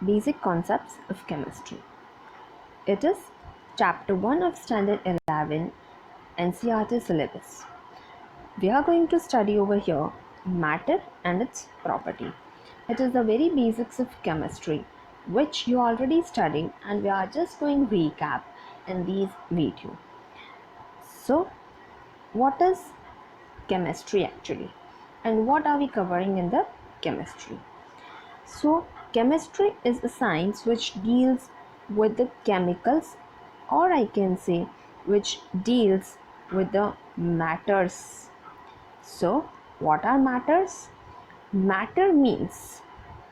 Basic Concepts of Chemistry. It is Chapter 1 of Standard 11 NCERT syllabus. We are going to study over here matter and its property. It is the very basics of chemistry which you already studied, and we are just going recap in these video. So, what is chemistry actually, and what are we covering in the chemistry? So, chemistry is a science which deals with the chemicals, or I can say which deals with the matters. So, what are matters? Matter means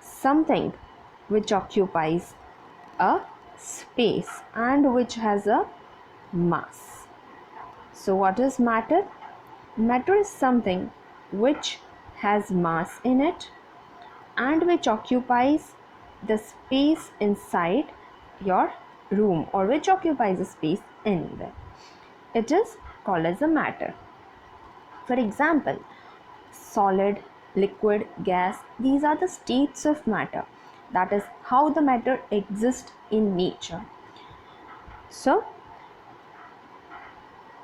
something which occupies a space and which has a mass. So, what is matter? Matter is something which has mass in it and which occupies the space inside your room, or which occupies a space anywhere. It is called as a matter. For example, solid, liquid, gas, these are the states of matter. That is how the matter exists in nature. So,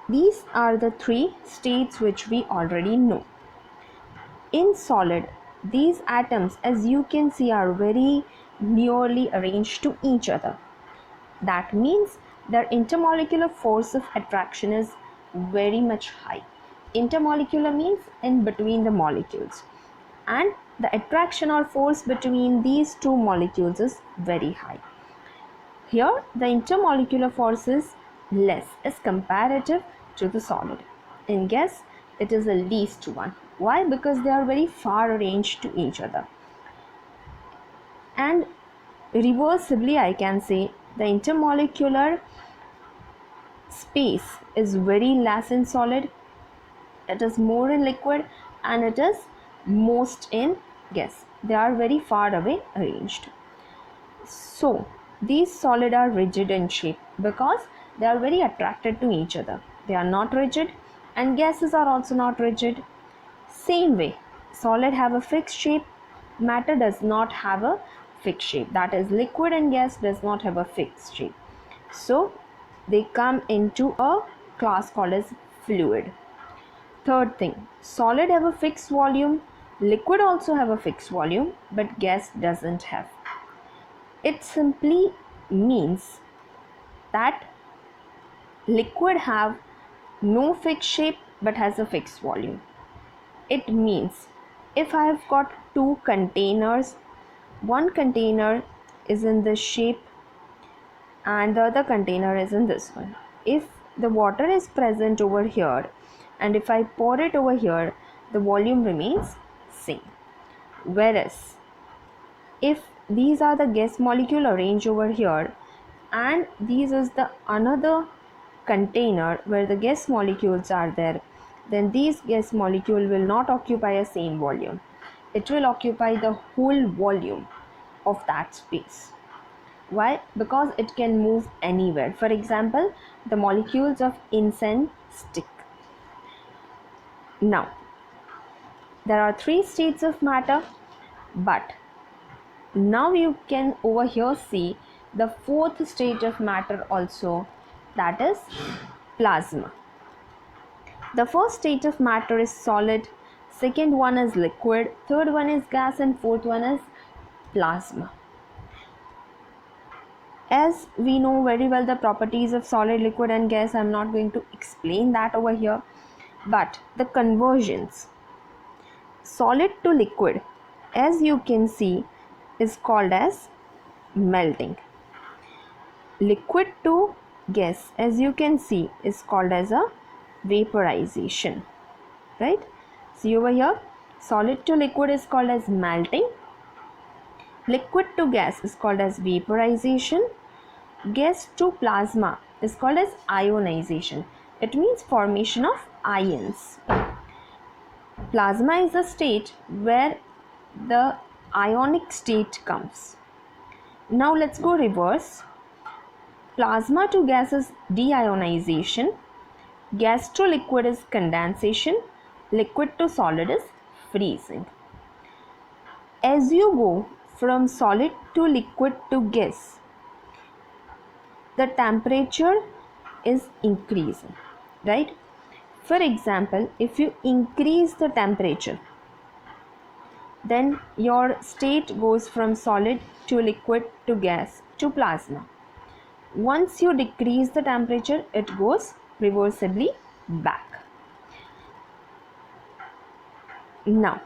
these are the three states which we already know. In solid, these atoms, as you can see, are very nearly arranged to each other. That means their intermolecular force of attraction is very much high. Intermolecular means in between the molecules, and the attraction or force between these two molecules is very high. Here the intermolecular force is less as comparative to the solid. In gas, it is the least one. Why? Because they are very far arranged to each other. And reversibly, I can say the intermolecular space is very less in solid, it is more in liquid, and it is most in gas. They are very far away arranged. So these solid are rigid in shape because they are very attracted to each other. They are not rigid, and gases are also not rigid. Same way, solid have a fixed shape, matter does not have a fixed shape. That is, liquid and gas does not have a fixed shape. So they come into a class called as fluid. Third thing, solid have a fixed volume, liquid also have a fixed volume, but gas doesn't have. It simply means that liquid have no fixed shape but has a fixed volume. It means if I have got two containers, one container is in this shape and the other container is in this one. If the water is present over here and if I pour it over here, the volume remains same. Whereas if these are the gas molecule arranged over here and these is the another container where the gas molecules are there, then these gas molecule will not occupy a same volume. It will occupy the whole volume of that space. Why? Because it can move anywhere. For example, the molecules of incense stick. Now, there are three states of matter, but now you can over here see the fourth state of matter also, that is plasma. The first state of matter is solid, second one is liquid, third one is gas, and fourth one is plasma. As we know very well the properties of solid, liquid and gas, I am not going to explain that over here, but the conversions solid to liquid, as you can see, is called as melting. Liquid to gas, as you can see, is called as a vaporization, right? See over here, solid to liquid is called as melting, liquid to gas is called as vaporization, gas to plasma is called as ionization. It means formation of ions. Plasma is a state where the ionic state comes. Now let's go reverse. Plasma to gas is deionization, gas to liquid is condensation, liquid to solid is freezing. As you go from solid to liquid to gas, the temperature is increasing, right? For example, if you increase the temperature, then your state goes from solid to liquid to gas to plasma. Once you decrease the temperature, it goes reversibly back. Now,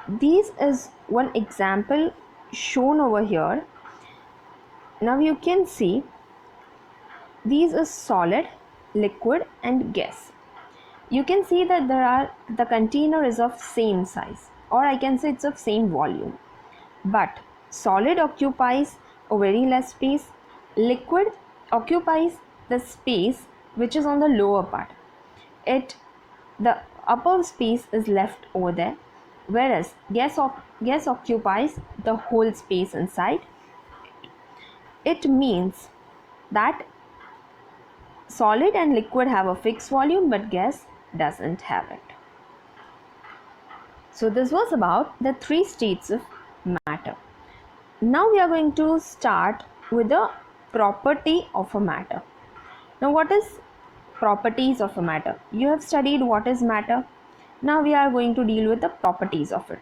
this is one example shown over here. Now you can see these is solid, liquid and gas. You can see that the container is of same size, or I can say it's of same volume. But solid occupies a very less space, liquid occupies the space which is on the lower part. The upper space is left over there, whereas gas occupies the whole space inside. It means that solid and liquid have a fixed volume, but gas doesn't have it. So this was about the three states of matter. Now we are going to start with the property of a matter. Now what is properties of a matter? You have studied what is matter. Now we are going to deal with the properties of it.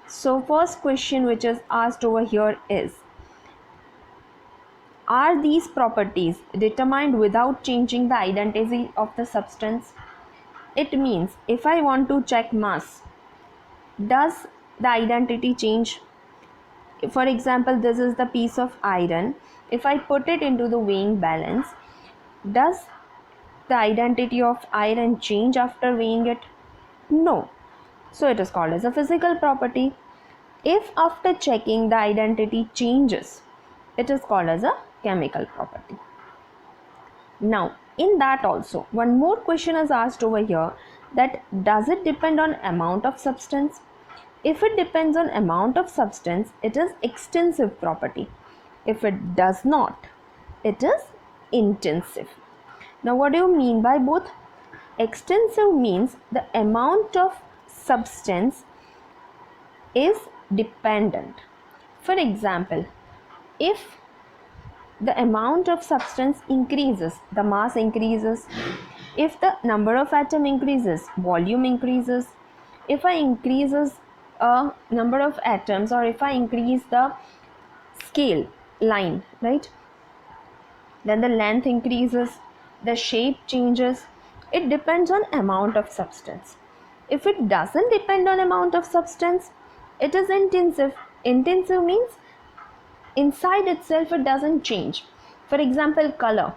So first question which is asked over here is, are these properties determined without changing the identity of the substance? It means if I want to check mass, does the identity change? For example, this is the piece of iron. If I put it into the weighing balance, does the identity of iron change after weighing it? No. So it is called as a physical property. If after checking the identity changes, it is called as a chemical property. Now, in that also, one more question is asked over here, that does it depend on amount of substance? If it depends on amount of substance, it is extensive property. If it does not, it is intensive. Now, what do you mean by both? Extensive means the amount of substance is dependent. For example, if the amount of substance increases, the mass increases. If the number of atom increases, volume increases. If I increases a number of atoms, or if I increase the scale line, right, then the length increases, the shape changes. It depends on amount of substance. If it doesn't depend on amount of substance, it is intensive. Intensive means inside itself it doesn't change. For example, color.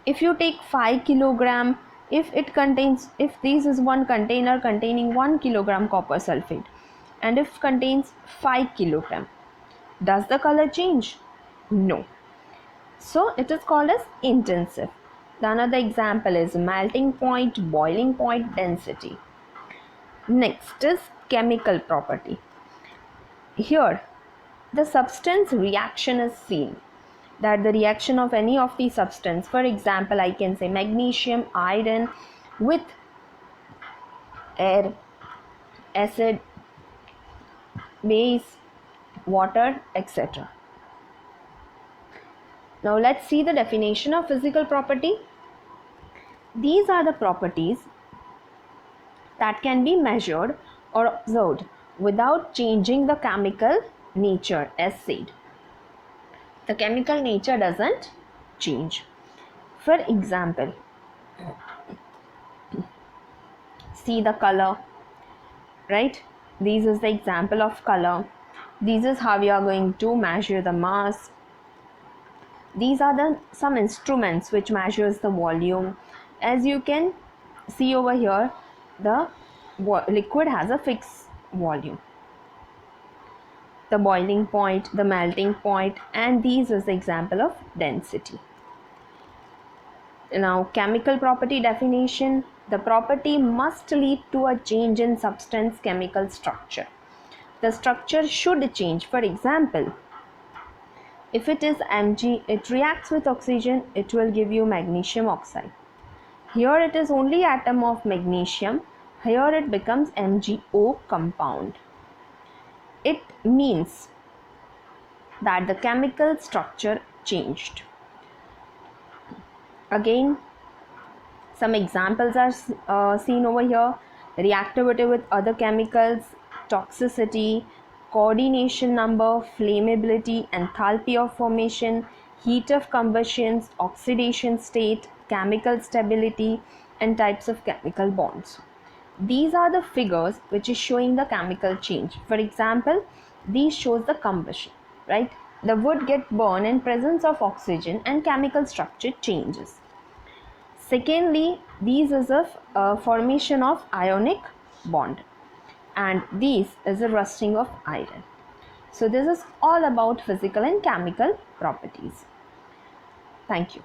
If you take 5 kilogram, if this is one container containing 1 kilogram copper sulfate, and if contains 5 kilogram, does the color change? No. So it is called as intensive. The another example is melting point, boiling point, density. Next is chemical property. Here the substance reaction is seen, that the reaction of any of the substance, for example, I can say magnesium, iron with air, acid, base, water, etc. Now let's see the definition of physical property. These are the properties that can be measured or observed without changing the chemical nature, as said. The chemical nature doesn't change. For example, see the color, right? This is the example of color. This is how we are going to measure the mass. These are some instruments which measures the volume. As you can see over here, the liquid has a fixed volume. The boiling point, the melting point, and these is the example of density. Now, chemical property definition. The property must lead to a change in substance chemical structure. The structure should change. For example, if it is Mg, it reacts with oxygen, it will give you magnesium oxide. Here it is only atom of magnesium. Here it becomes MgO compound. it means that the chemical structure changed. Again, some examples are seen over here: reactivity with other chemicals, toxicity, coordination number, flammability, enthalpy of formation, heat of combustion, oxidation state, chemical stability, and types of chemical bonds. These are the figures which is showing the chemical change. For example, these shows the combustion, right? The wood get burned in presence of oxygen and chemical structure changes. Secondly, these is a formation of ionic bond, and these is a rusting of iron. So this is all about physical and chemical properties. Thank you.